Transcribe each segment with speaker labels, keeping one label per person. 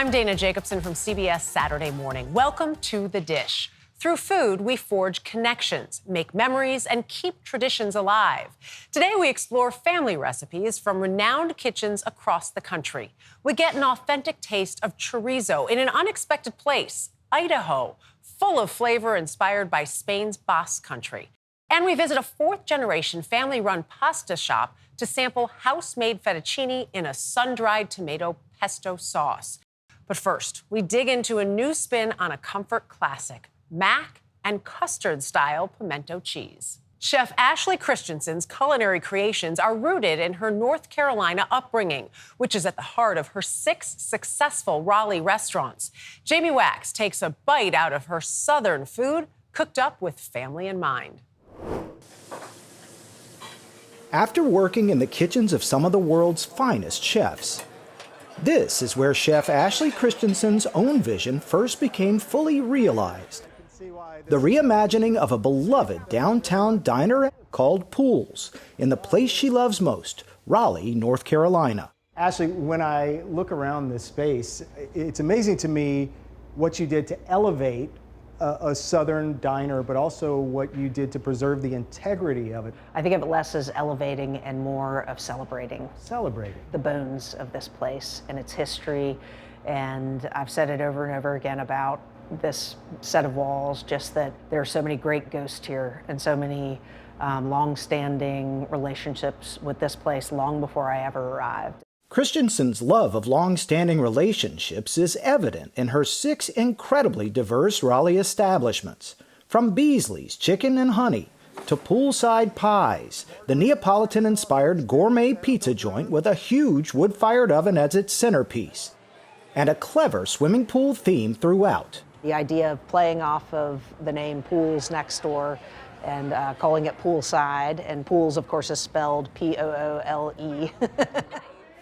Speaker 1: I'm Dana Jacobson from CBS Saturday Morning. Welcome to The Dish. Through food, we forge connections, make memories, and keep traditions alive. Today, we explore family recipes from renowned kitchens across the country. We get an authentic taste of chorizo in an unexpected place, Idaho, full of flavor inspired by Spain's Basque Country. And we visit a fourth-generation family-run pasta shop to sample house-made fettuccine in a sun-dried tomato pesto sauce. But first, we dig into a new spin on a comfort classic, mac and custard-style pimento cheese. Chef Ashley Christensen's culinary creations are rooted in her North Carolina upbringing, which is at the heart of her 6 successful Raleigh restaurants. Jamie Wax takes a bite out of her Southern food, cooked up with family in mind.
Speaker 2: After working in the kitchens of some of the world's finest chefs, this is where Chef Ashley Christensen's own vision first became fully realized. The reimagining of a beloved downtown diner called Pools in the place she loves most, Raleigh, North Carolina.
Speaker 3: Ashley, when I look around this space, it's amazing to me what you did to elevate a Southern diner, but also what you did to preserve the integrity of it.
Speaker 4: I think of it less as elevating and more of celebrating.
Speaker 3: Celebrating.
Speaker 4: The bones of this place and its history. And I've said it over and over again about this set of walls, just that there are so many great ghosts here and so many long-standing relationships with this place long before I ever arrived.
Speaker 2: Christensen's love of long-standing relationships is evident in her 6 incredibly diverse Raleigh establishments, from Beasley's Chicken and Honey to Poolside Pies, the Neapolitan-inspired gourmet pizza joint with a huge wood-fired oven as its centerpiece, and a clever swimming pool theme throughout.
Speaker 4: The idea of playing off of the name Pools next door and calling it Poolside, and Pools, of course, is spelled P-O-O-L-E.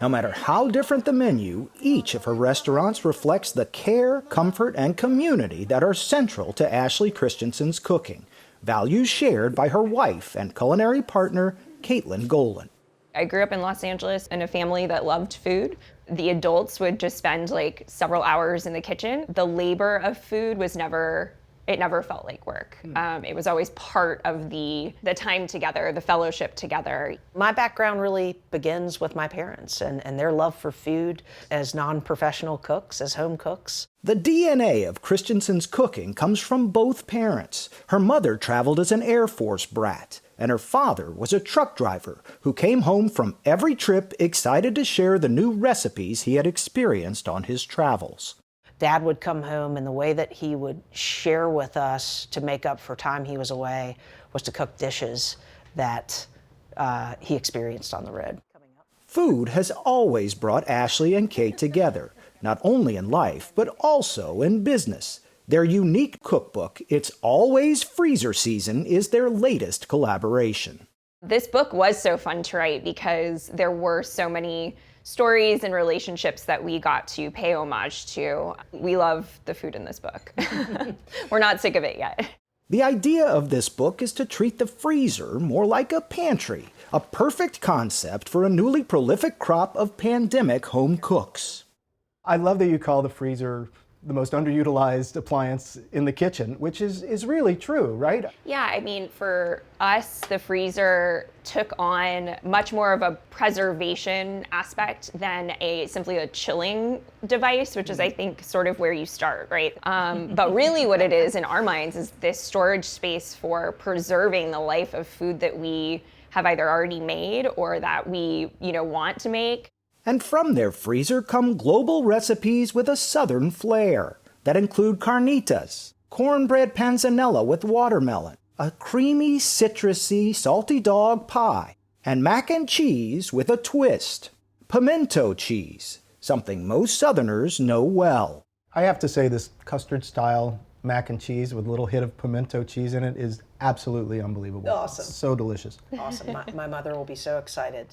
Speaker 2: No matter how different the menu, each of her restaurants reflects the care, comfort, and community that are central to Ashley Christensen's cooking, values shared by her wife and culinary partner, Caitlin Golan.
Speaker 5: I grew up in Los Angeles in a family that loved food. The adults would just spend like several hours in the kitchen. The labor of food was never felt like work. It was always part of the time together, the fellowship together.
Speaker 4: My background really begins with my parents and their love for food as non-professional cooks, as home cooks.
Speaker 2: The DNA of Christensen's cooking comes from both parents. Her mother traveled as an Air Force brat, and her father was a truck driver who came home from every trip excited to share the new recipes he had experienced on his travels.
Speaker 4: Dad would come home, and the way that he would share with us to make up for time he was away was to cook dishes that he experienced on the road.
Speaker 2: Food has always brought Ashley and Kate together, not only in life, but also in business. Their unique cookbook, It's Always Freezer Season, is their latest collaboration.
Speaker 5: This book was so fun to write because there were so many stories and relationships that we got to pay homage to. We love the food in this book. We're not sick of it yet.
Speaker 2: The idea of this book is to treat the freezer more like a pantry, a perfect concept for a newly prolific crop of pandemic home cooks.
Speaker 3: I love that you call the freezer the most underutilized appliance in the kitchen, which is really true, right?
Speaker 5: Yeah, I mean, for us, the freezer took on much more of a preservation aspect than simply a chilling device, which is, I think, sort of where you start, right? But really what it is in our minds is this storage space for preserving the life of food that we have either already made or that we, want to make.
Speaker 2: And from their freezer come global recipes with a Southern flair that include carnitas, cornbread panzanella with watermelon, a creamy, citrusy, salty dog pie, and mac and cheese with a twist. Pimento cheese, something most Southerners know well.
Speaker 3: I have to say this custard-style mac and cheese with a little hit of pimento cheese in it is absolutely unbelievable.
Speaker 4: Awesome.
Speaker 3: So delicious.
Speaker 4: Awesome. My mother will be so excited.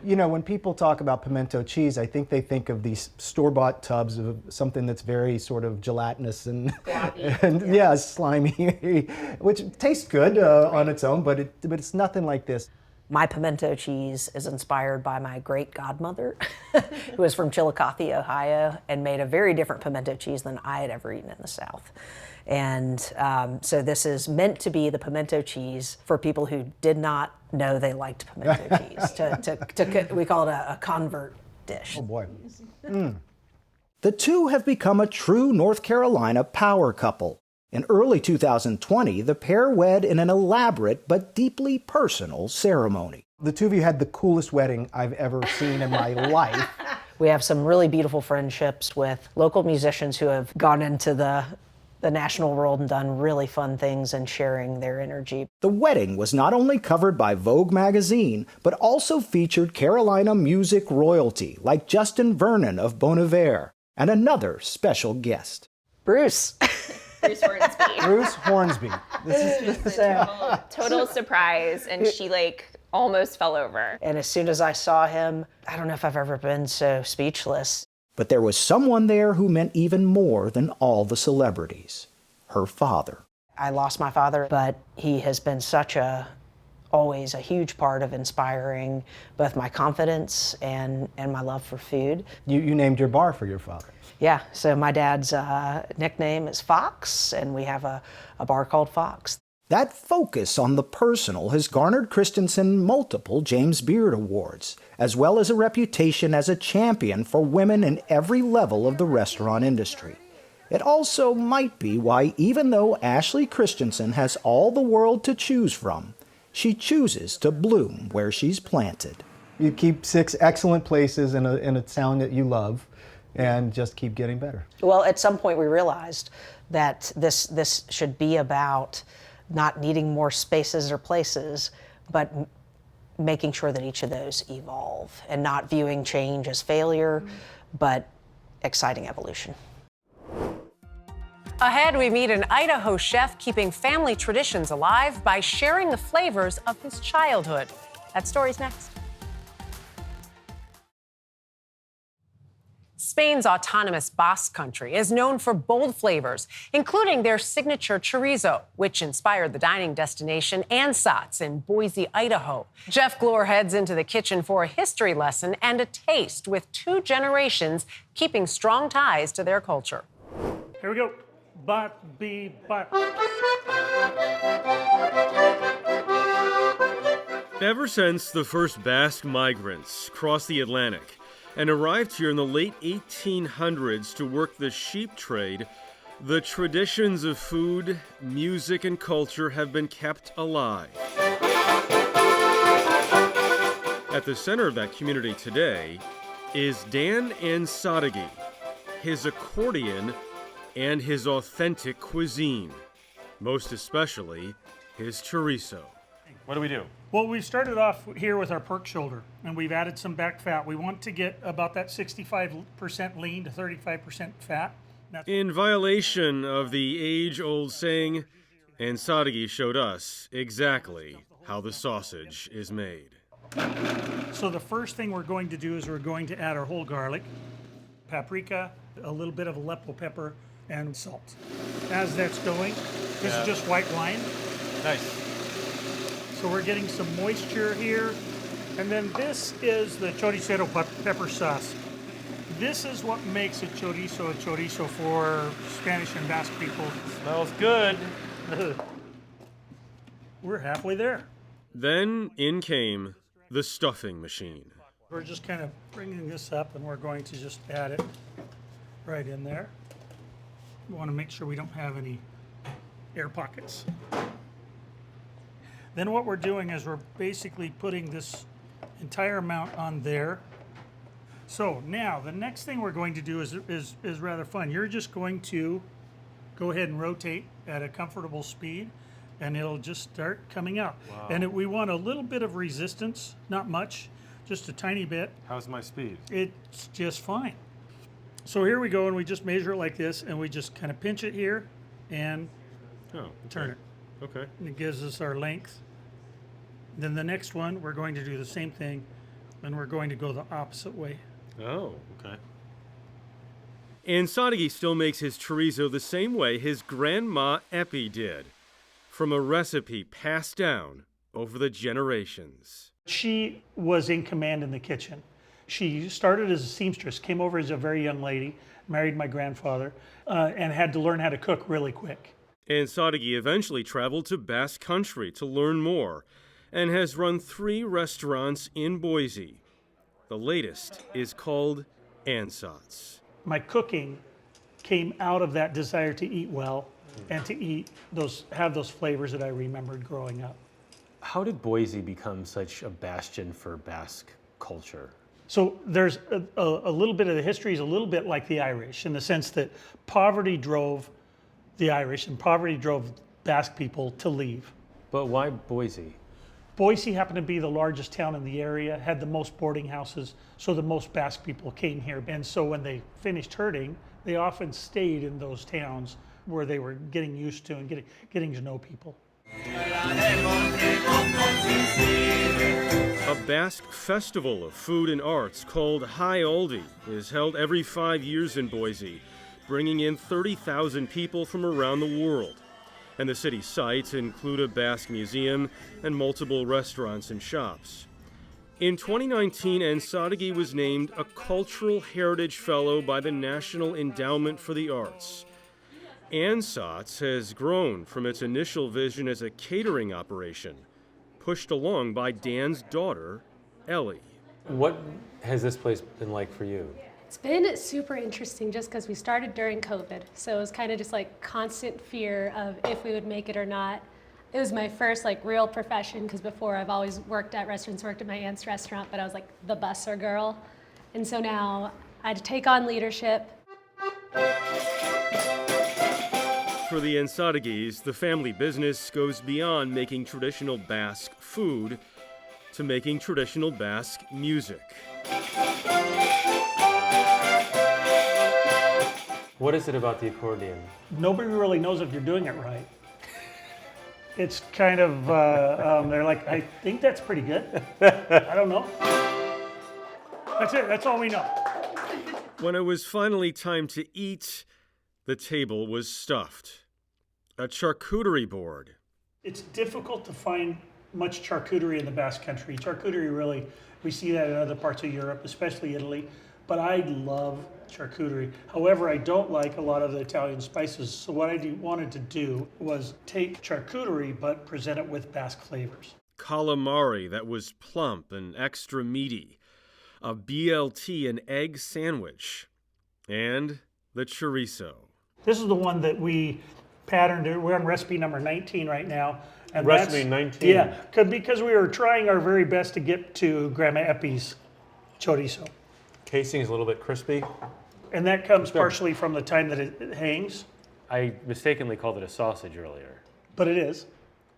Speaker 3: When people talk about pimento cheese, I think they think of these store-bought tubs of something that's very sort of gelatinous and slimy, which tastes good on its own, but it's nothing like this.
Speaker 4: My pimento cheese is inspired by my great godmother, who is from Chillicothe, Ohio, and made a very different pimento cheese than I had ever eaten in the South. And so this is meant to be the pimento cheese for people who did not know they liked pimento cheese. We call it a convert dish.
Speaker 3: Oh boy.
Speaker 2: The two have become a true North Carolina power couple. In early 2020, the pair wed in an elaborate but deeply personal ceremony.
Speaker 3: The two of you had the coolest wedding I've ever seen in my life.
Speaker 4: We have some really beautiful friendships with local musicians who have gone into the national world and done really fun things and sharing their energy.
Speaker 2: The wedding was not only covered by Vogue magazine, but also featured Carolina music royalty like Justin Vernon of Bon Iver and another special guest.
Speaker 4: Bruce.
Speaker 5: Bruce Hornsby.
Speaker 3: Bruce Hornsby.
Speaker 5: This is a total surprise, and she almost fell over.
Speaker 4: And as soon as I saw him, I don't know if I've ever been so speechless.
Speaker 2: But there was someone there who meant even more than all the celebrities. Her father.
Speaker 4: I lost my father, but he has been always a huge part of inspiring both my confidence and my love for food.
Speaker 3: You named your bar for your father.
Speaker 4: Yeah, so my dad's nickname is Fox, and we have a bar called Fox.
Speaker 2: That focus on the personal has garnered Christensen multiple James Beard Awards, as well as a reputation as a champion for women in every level of the restaurant industry. It also might be why, even though Ashley Christensen has all the world to choose from, she chooses to bloom where she's planted.
Speaker 3: You keep 6 excellent places in a town that you love, and just keep getting better.
Speaker 4: Well, at some point we realized that this should be about not needing more spaces or places, but making sure that each of those evolve and not viewing change as failure, but exciting evolution.
Speaker 1: Ahead, we meet an Idaho chef keeping family traditions alive by sharing the flavors of his childhood. That story's next. Spain's autonomous Basque Country is known for bold flavors, including their signature chorizo, which inspired the dining destination Ansatz in Boise, Idaho. Jeff Glor heads into the kitchen for a history lesson and a taste with 2 generations keeping strong ties to their culture.
Speaker 6: Here we go. But.
Speaker 7: Ever since the first Basque migrants crossed the Atlantic and arrived here in the late 1800s to work the sheep trade, the traditions of food, music, and culture have been kept alive. At the center of that community today is Dan Ansadeghi, his accordion, and his authentic cuisine, most especially his chorizo.
Speaker 8: What do we do?
Speaker 6: Well, we've started off here with our pork shoulder, and we've added some back fat. We want to get about that 65% lean to 35% fat.
Speaker 7: In violation of the age-old saying, Ansadeghi showed us exactly how the sausage is made.
Speaker 6: So the first thing we're going to do is we're going to add our whole garlic, paprika, a little bit of Aleppo pepper, and salt. As that's going, this is just white wine.
Speaker 8: Nice.
Speaker 6: So we're getting some moisture here. And then this is the choricero pepper sauce. This is what makes a chorizo for Spanish and Basque people.
Speaker 8: Smells good.
Speaker 6: We're halfway there.
Speaker 7: Then in came the stuffing machine.
Speaker 6: We're just kind of bringing this up, and we're going to just add it right in there. We want to make sure we don't have any air pockets. Then what we're doing is we're basically putting this entire amount on there. So now the next thing we're going to do is rather fun. You're just going to go ahead and rotate at a comfortable speed, and it'll just start coming out.
Speaker 8: Wow.
Speaker 6: And we want a little bit of resistance, not much, just a tiny bit.
Speaker 8: How's my speed?
Speaker 6: It's just fine. So here we go, and we just measure it like this, and we just kind of pinch it here and turn it.
Speaker 7: Okay.
Speaker 6: And it gives us our length. Then the next one, we're going to do the same thing, and we're going to go the opposite way.
Speaker 8: Oh, okay.
Speaker 7: Ansadeghi still makes his chorizo the same way his grandma Epi did, from a recipe passed down over the generations.
Speaker 6: She was in command in the kitchen. She started as a seamstress, came over as a very young lady, married my grandfather, and had to learn how to cook really quick.
Speaker 7: Ansadeghi eventually traveled to Basque Country to learn more and has run 3 restaurants in Boise. The latest is called Ansat's.
Speaker 6: My cooking came out of that desire to eat well and to have those flavors that I remembered growing up.
Speaker 8: How did Boise become such a bastion for Basque culture?
Speaker 6: So there's a little bit of the history is a little bit like the Irish in the sense that poverty drove the Irish and poverty drove Basque people to leave.
Speaker 8: But why Boise?
Speaker 6: Boise happened to be the largest town in the area, had the most boarding houses, so the most Basque people came here. And so when they finished herding, they often stayed in those towns where they were getting used to and getting to know people.
Speaker 7: A Basque festival of food and arts called High Aldi is held every 5 years in Boise, bringing in 30,000 people from around the world. And the city's sites include a Basque museum and multiple restaurants and shops. In 2019, Ansadeghi was named a Cultural Heritage Fellow by the National Endowment for the Arts. Ansat's has grown from its initial vision as a catering operation, pushed along by Dan's daughter, Ellie.
Speaker 8: What has this place been like for you?
Speaker 9: It's been super interesting just because we started during COVID. So it was kind of just like constant fear of if we would make it or not. It was my first like real profession because before I've always worked at restaurants, worked at my aunt's restaurant, but I was like the busser girl. And so now I had to take on leadership.
Speaker 7: For the Ansadeghis, the family business goes beyond making traditional Basque food to making traditional Basque music.
Speaker 8: What is it about the accordion?
Speaker 6: Nobody really knows if you're doing it right. It's kind of, they're like, I think that's pretty good. I don't know. That's it, that's all we know.
Speaker 7: When it was finally time to eat, the table was stuffed. A charcuterie board.
Speaker 6: It's difficult to find much charcuterie in the Basque Country. Charcuterie really, we see that in other parts of Europe, especially Italy, but I love charcuterie. However, I don't like a lot of the Italian spices, so what I wanted to do was take charcuterie but present it with Basque flavors.
Speaker 7: Calamari that was plump and extra meaty, a BLT and egg sandwich, and the chorizo.
Speaker 6: This is the one that we patterned. We're on recipe number 19 right now. And
Speaker 8: Recipe 19?
Speaker 6: Yeah, because we were trying our very best to get to Grandma Epi's chorizo.
Speaker 8: Casing is a little bit crispy.
Speaker 6: And that comes partially from the time that it hangs.
Speaker 8: I mistakenly called it a sausage earlier.
Speaker 6: But it is.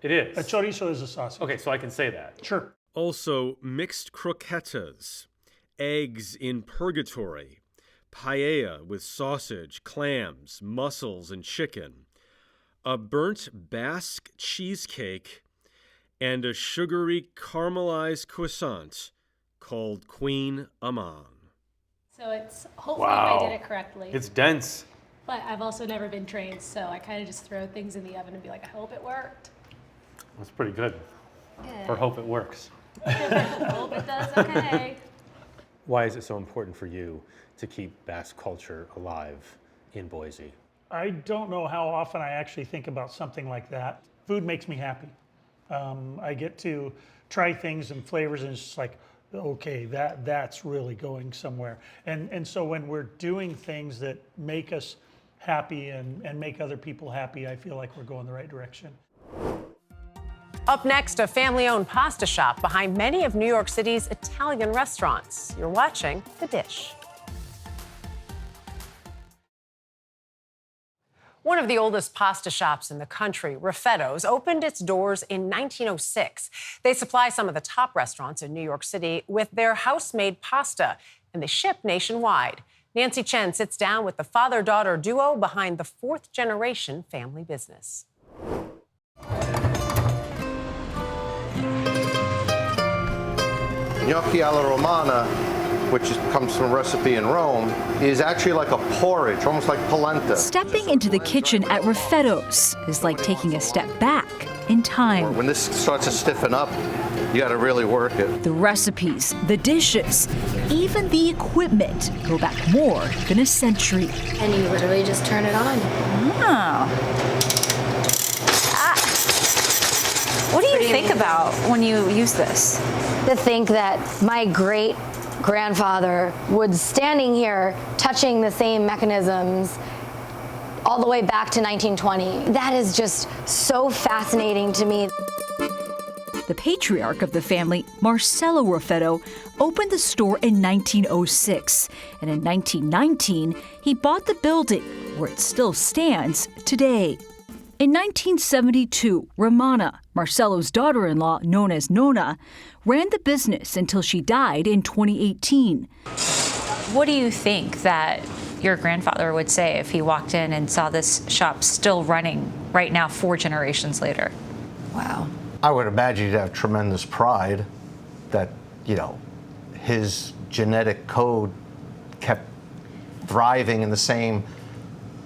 Speaker 8: It is.
Speaker 6: A chorizo is a sausage.
Speaker 8: Okay, so I can say that.
Speaker 6: Sure.
Speaker 7: Also, mixed croquetas, eggs in purgatory, paella with sausage, clams, mussels, and chicken, a burnt Basque cheesecake, and a sugary caramelized croissant called Queen Amman.
Speaker 9: So it's hopefully I did it correctly.
Speaker 8: It's dense.
Speaker 9: But I've also never been trained, so I kind of just throw things in the oven and be like, I hope it worked.
Speaker 8: That's pretty good.
Speaker 9: Yeah.
Speaker 8: Or hope it works.
Speaker 9: Hope it does okay.
Speaker 8: Why is it so important for you to keep Basque culture alive in Boise?
Speaker 6: I don't know how often I actually think about something like that. Food makes me happy. I get to try things and flavors and it's just like, okay, that's really going somewhere. And so when we're doing things that make us happy and make other people happy, I feel like we're going the right direction.
Speaker 1: Up next, a family-owned pasta shop behind many of New York City's Italian restaurants. You're watching The Dish. One of the oldest pasta shops in the country, Raffetto's, opened its doors in 1906. They supply some of the top restaurants in New York City with their house-made pasta, and they ship nationwide. Nancy Chen sits down with the father-daughter duo behind the fourth-generation family business.
Speaker 10: Gnocchi alla Romana, which comes from a recipe in Rome, is actually like a porridge, almost like polenta.
Speaker 11: Stepping into the kitchen at Raffetto's is like taking a step back in time.
Speaker 10: When this starts to stiffen up, you got to really work it.
Speaker 11: The recipes, the dishes, even the equipment go back more than a century.
Speaker 12: And you literally just turn it on.
Speaker 13: What do you think about when you use this?
Speaker 12: To think that my great-grandfather was standing here touching the same mechanisms all the way back to 1920. That is just so fascinating to me.
Speaker 11: The patriarch of the family, Marcelo Raffetto, opened the store in 1906. And in 1919, he bought the building, where it still stands today. In 1972, Romana, Marcelo's daughter-in-law known as Nona, ran the business until she died in 2018.
Speaker 13: What do you think that your grandfather would say if he walked in and saw this shop still running right now 4 generations later?
Speaker 12: Wow.
Speaker 10: I would imagine you'd have tremendous pride that, his genetic code kept thriving in the same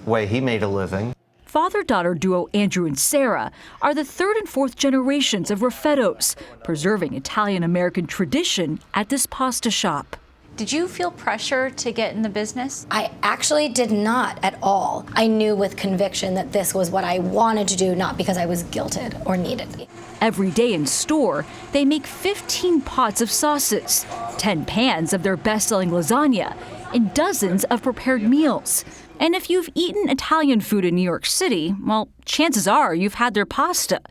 Speaker 10: way he made a living.
Speaker 11: Father-daughter duo Andrew and Sarah are the 3rd and 4th generations of Raffettos, preserving Italian-American tradition at this pasta shop.
Speaker 13: Did you feel pressure to get in the business?
Speaker 12: I actually did not at all. I knew with conviction that this was what I wanted to do, not because I was guilted or needed.
Speaker 11: Every day in store, they make 15 pots of sauces, 10 pans of their best-selling lasagna, and dozens of prepared meals. And if you've eaten Italian food in New York City, well, chances are you've had their pasta.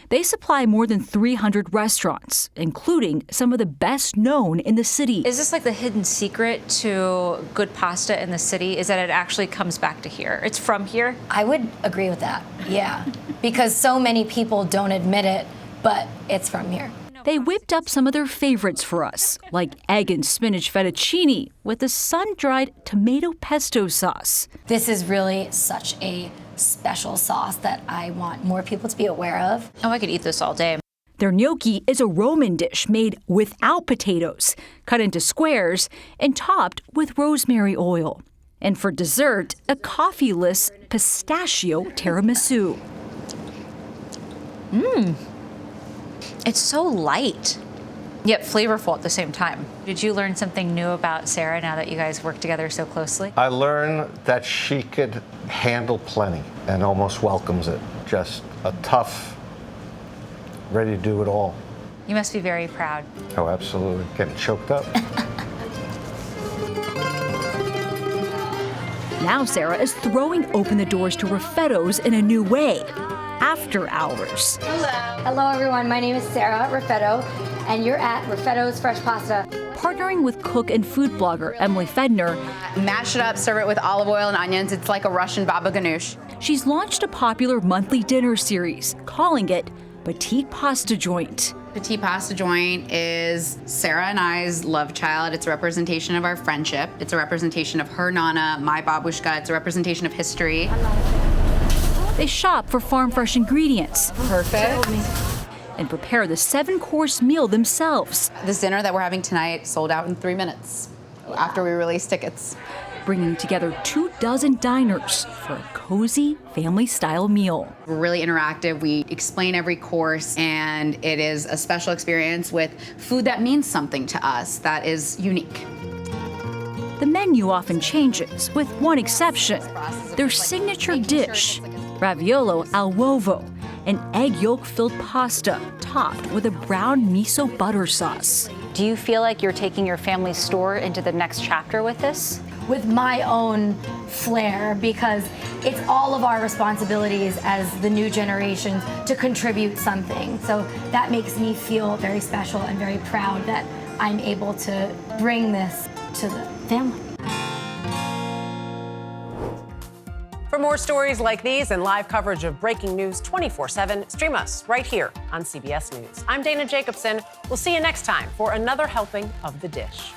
Speaker 11: They supply more than 300 restaurants, including some of the best known in the city.
Speaker 13: Is this like the hidden secret to good pasta in the city, is that it actually comes back to here? It's from here?
Speaker 12: I would agree with that, yeah. Because so many people don't admit it, but it's from here.
Speaker 11: They whipped up some of their favorites for us, like egg and spinach fettuccine with a sun-dried tomato pesto sauce.
Speaker 12: This is really such a special sauce that I want more people to be aware of.
Speaker 13: Oh, I could eat this all day.
Speaker 11: Their gnocchi is a Roman dish made without potatoes, cut into squares, and topped with rosemary oil. And for dessert, a coffee-less pistachio tiramisu.
Speaker 13: It's so light, yet flavorful at the same time. Did you learn something new about Sarah now that you guys work together so closely?
Speaker 10: I learned that she could handle plenty and almost welcomes it. Just a tough, ready to do it all.
Speaker 13: You must be very proud.
Speaker 10: Oh, absolutely. Getting choked up.
Speaker 11: Now Sarah is throwing open the doors to Raffettos in a new way. After hours.
Speaker 12: Hello everyone, my name is Sarah Raffetto, and you're at Raffetto's Fresh Pasta.
Speaker 11: Partnering with cook and food blogger Emily Fedner.
Speaker 14: Mash it up, serve it with olive oil and onions. It's like a Russian baba ganoush.
Speaker 11: She's launched a popular monthly dinner series, calling it Petite Pasta Joint.
Speaker 14: Petite Pasta Joint is Sarah and I's love child. It's a representation of our friendship. It's a representation of her Nana, my babushka. It's a representation of history.
Speaker 11: They shop for farm-fresh ingredients.
Speaker 14: Perfect.
Speaker 11: And prepare the 7-course meal themselves.
Speaker 14: This dinner that we're having tonight sold out in 3 minutes after we released tickets.
Speaker 11: Bringing together 24 diners for a cozy family-style meal.
Speaker 14: We're really interactive. We explain every course, and it is a special experience with food that means something to us, that is unique.
Speaker 11: The menu often changes, with one exception, their signature dish, raviolo al uovo, an egg yolk-filled pasta topped with a brown miso butter sauce.
Speaker 13: Do you feel like you're taking your family's store into the next chapter with this?
Speaker 12: With my own flair, because it's all of our responsibilities as the new generations to contribute something. So that makes me feel very special and very proud that I'm able to bring this to the family.
Speaker 1: For more stories like these and live coverage of breaking news 24/7, stream us right here on CBS News. I'm Dana Jacobson. We'll see you next time for another helping of The Dish.